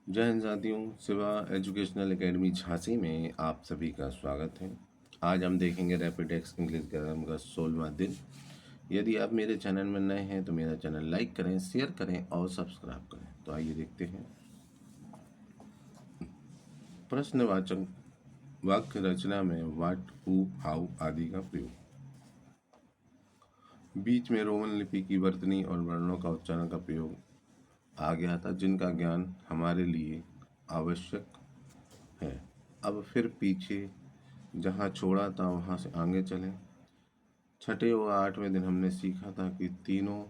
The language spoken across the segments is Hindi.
जय हिंद साथियों। शिवा एजुकेशनल एकेडमी झांसी में आप सभी का स्वागत है। आज हम देखेंगे रैपिड एक्स इंग्लिश ग्रामर का 16वां दिन। यदि आप मेरे चैनल में नए हैं तो मेरा चैनल लाइक करें, शेयर करें और सब्सक्राइब करें। तो आइए देखते हैं प्रश्नवाचक वाक्य रचना में व्हाट, हु, हाउ आदि का प्रयोग। बीच में रोमन लिपि की वर्तनी और वर्णों का उच्चारण का प्रयोग आ गया था, जिनका ज्ञान हमारे लिए आवश्यक है। अब फिर पीछे जहाँ छोड़ा था वहाँ से आगे चलें। छठे व आठवें दिन हमने सीखा था कि तीनों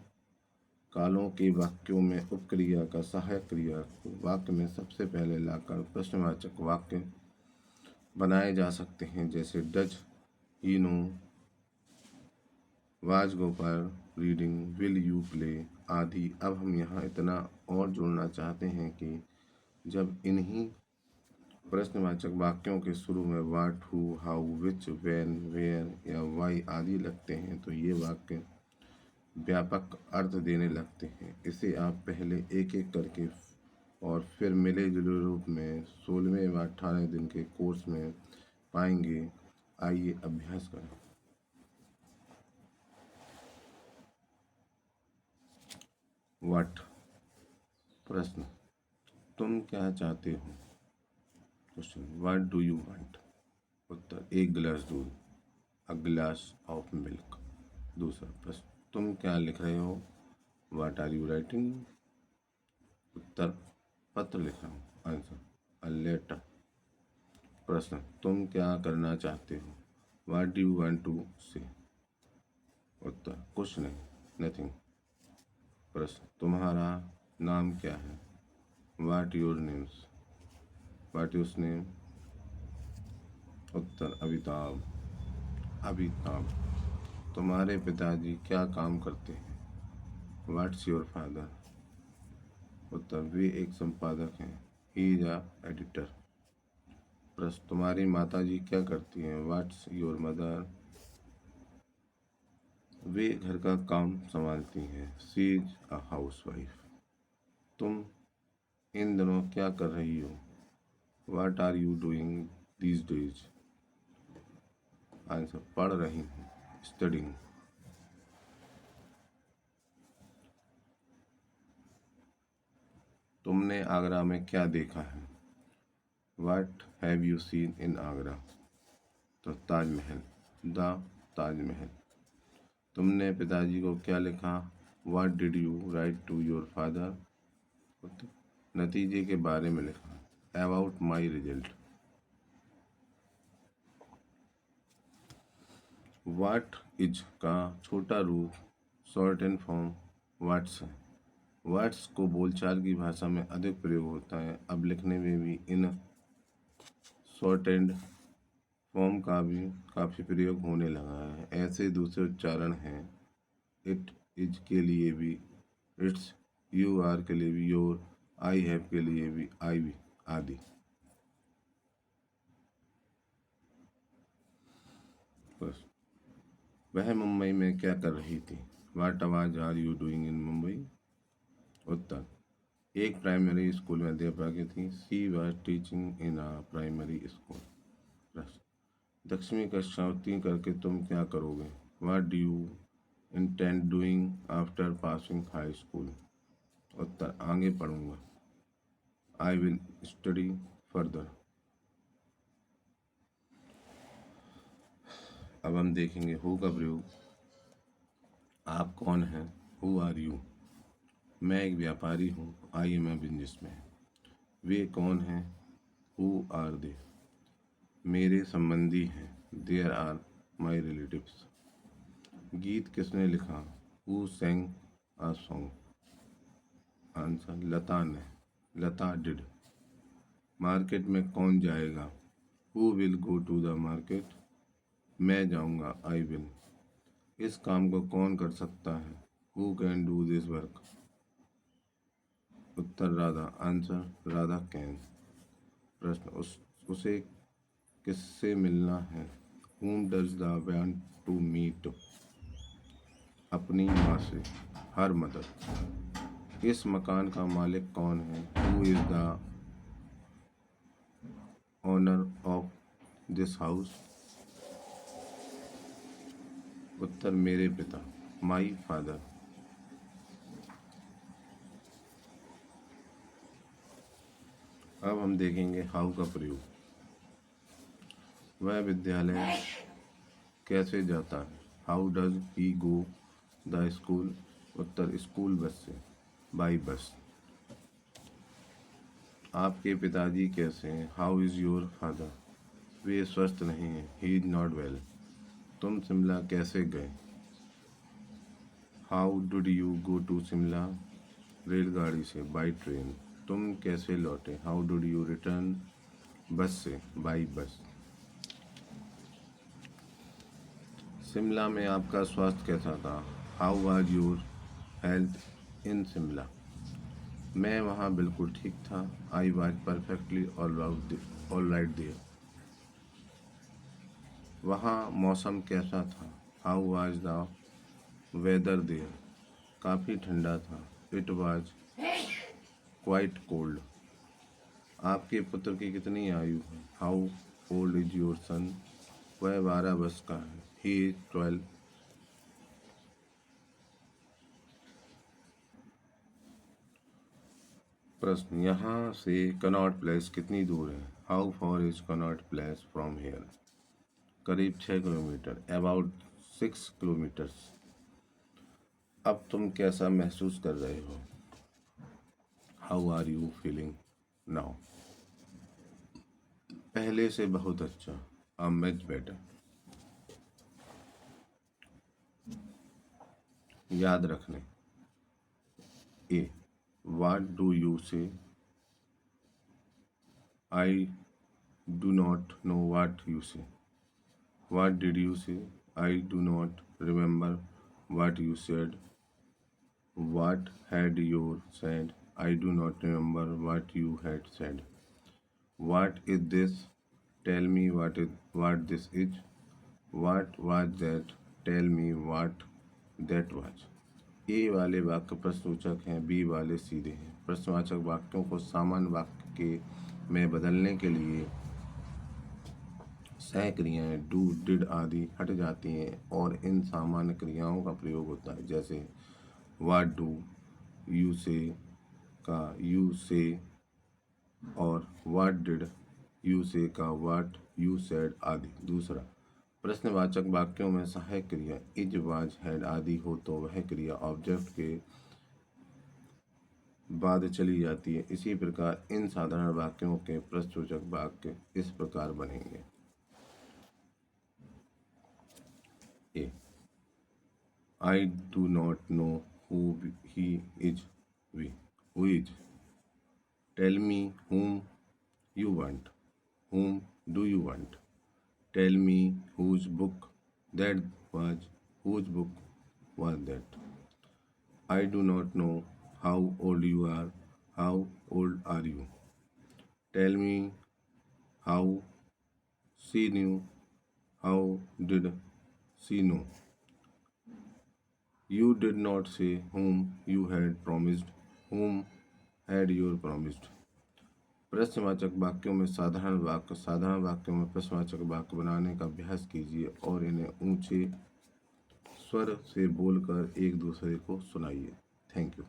कालों के वाक्यों में उपक्रिया का सहायक क्रिया को वाक्य में सबसे पहले लाकर प्रश्नवाचक वाक्य बनाए जा सकते हैं, जैसे does he know, was Gopal reading, will you play आदि। अब हम यहाँ इतना और जोड़ना चाहते हैं कि जब इन्हीं प्रश्नवाचक वाक्यों के शुरू में what, who, how, which, when, where या वाई आदि लगते हैं तो ये वाक्य व्यापक अर्थ देने लगते हैं। इसे आप पहले एक एक करके और फिर मिले जुले रूप में 16वें व 18वें दिन के कोर्स में पाएंगे। आइए अभ्यास करें। व्हाट, प्रश्न, तुम क्या चाहते हो। Question, what do you want. उत्तर, एक गिलास दूध, अ ग्लास ऑफ मिल्क। दूसरा प्रश्न, तुम क्या लिख रहे हो। What are you writing. उत्तर, पत्र लिख रहा हूँ। Answer, a letter. प्रश्न, तुम क्या करना चाहते हो। What do you want to say. उत्तर, कुछ नहीं, नथिंग। प्रश्न, तुम्हारा नाम क्या है। What your names. What your name. उत्तर, अमिताभ। अमिताभ। तुम्हारे पिताजी क्या काम करते हैं। What's your father. उत्तर, वे एक संपादक हैं। He is a editor. प्रश्न, तुम्हारी माताजी क्या करती हैं। What's your mother. वे घर का काम संभालती हैं। She is a housewife. तुम इन दिनों क्या कर रही हो। What are you doing these days. Answer, पढ़ रही हूँ, स्टडिंग। तुमने आगरा में क्या देखा है। What have you seen in Agra. तो ताजमहल, द ताजमहल। तुमने पिताजी को क्या लिखा। What did you right to your father. नतीजे के बारे में लिखा। About my result. What is का छोटा रूप शॉर्ट एंड फॉर्म व्हाट्स है। व्हाट्स को बोलचाल की भाषा में अधिक प्रयोग होता है। अब लिखने में भी इन शॉर्ट एंड फॉर्म का भी काफ़ी प्रयोग होने लगा है। ऐसे दूसरे उच्चारण हैं इट इज के लिए भी इट्स, यू आर के लिए भी योर, आई हैव के लिए भी आई भी आदि। बस, वह मुंबई में क्या कर रही थी। What was are you doing in Mumbai. उत्तर, एक प्राइमरी स्कूल में अध्यापक थी। She was teaching in a primary school. प्रश्न, 10वीं कक्षा उत्तीर्ण करके तुम क्या करोगे। What do you intend doing after passing high school. उत्तर, आगे पढ़ूंगा। I will study further. अब हम देखेंगे हु का प्रयोग। आप कौन हैं। Who are you. मैं एक व्यापारी हूँ। I M a businessman. वे कौन हैं। Who are they. मेरे संबंधी हैं। They're are my relatives. गीत किसने लिखा। Who sang a song. Answer, Lata ने, लता डिड। मार्केट में कौन जाएगा। Who will go to the market. मैं जाऊंगा। I will. इस काम को कौन कर सकता है। Who can do this work. उत्तर, राधा। Answer, Radha can. प्रश्न, उसे किससे मिलना है। whom does the want to meet। अपनी माँ से, हर मदद। इस मकान का मालिक कौन है। Who is the owner of this house. उत्तर मेरे पिता, माई फादर। अब हम देखेंगे हाउ का प्रयोग। वह विद्यालय कैसे जाता है? How does he go the school? उत्तर स्कूल बस से, बाई बस। आपके पिताजी कैसे हैं? How is your father? वे स्वस्थ नहीं हैं, ही इज़ नॉट वेल। तुम शिमला कैसे गए? How did you go to Shimla? रेलगाड़ी से, बाई ट्रेन। तुम कैसे लौटे? How did you return? Bus से, बाई बस। शिमला में आपका स्वास्थ्य कैसा था? How was your health in Shimla? मैं वहाँ बिल्कुल ठीक था। I was perfectly all right there. वहाँ मौसम कैसा था? How was the weather there? काफ़ी ठंडा था। It was quite cold. आपके पुत्र की कितनी आयु है? How old is your son? वह 12 वर्ष का है। He is 12। प्रश्न, यहाँ से कनॉट प्लेस कितनी दूर है? How far is Connaught Place from here? करीब 6 किलोमीटर, अबाउट 6 किलोमीटर्स। अब तुम कैसा महसूस कर रहे हो? How are you feeling now? पहले से बहुत अच्छा, मच बेटर। याद रखने। ए, what do you say? I do not know what you say. What did you say? I do not remember what you said. What had you said? I do not remember what you had said. What is this? Tell me what this is. What was that? Tell me what that was. A वाले वाक्य प्रश्नसूचक हैं, बी वाले सीधे हैं। प्रश्नवाचक वाक्यों को सामान्य वाक्य के में बदलने के लिए सह क्रियाएं डू, डिड आदि हट जाती हैं और इन सामान्य क्रियाओं का प्रयोग होता है। जैसे व्हाट डू यू से का यू से और व्हाट डिड यू से का व्हाट यू सेड आदि। दूसरा, प्रश्नवाचक वाक्यों में सहायक क्रिया इज, वाज, हैड आदि हो तो वह क्रिया ऑब्जेक्ट के बाद चली जाती है। इसी प्रकार इन साधारण वाक्यों के प्रश्नसूचक वाक्य इस प्रकार बनेंगे। A, I do not know who he is, V, who is. Tell me whom you want. Whom do you want? Tell me whose book that was. Whose book was that? I do not know how old you are. How old are you? Tell me how she knew. How did she know? You did not say whom you had promised. Whom had you promised? प्रश्नवाचक वाक्यों में साधारण वाक्यों में प्रश्नवाचक वाक्य बनाने का अभ्यास कीजिए और इन्हें ऊंचे स्वर से बोलकर एक दूसरे को सुनाइए। Thank you.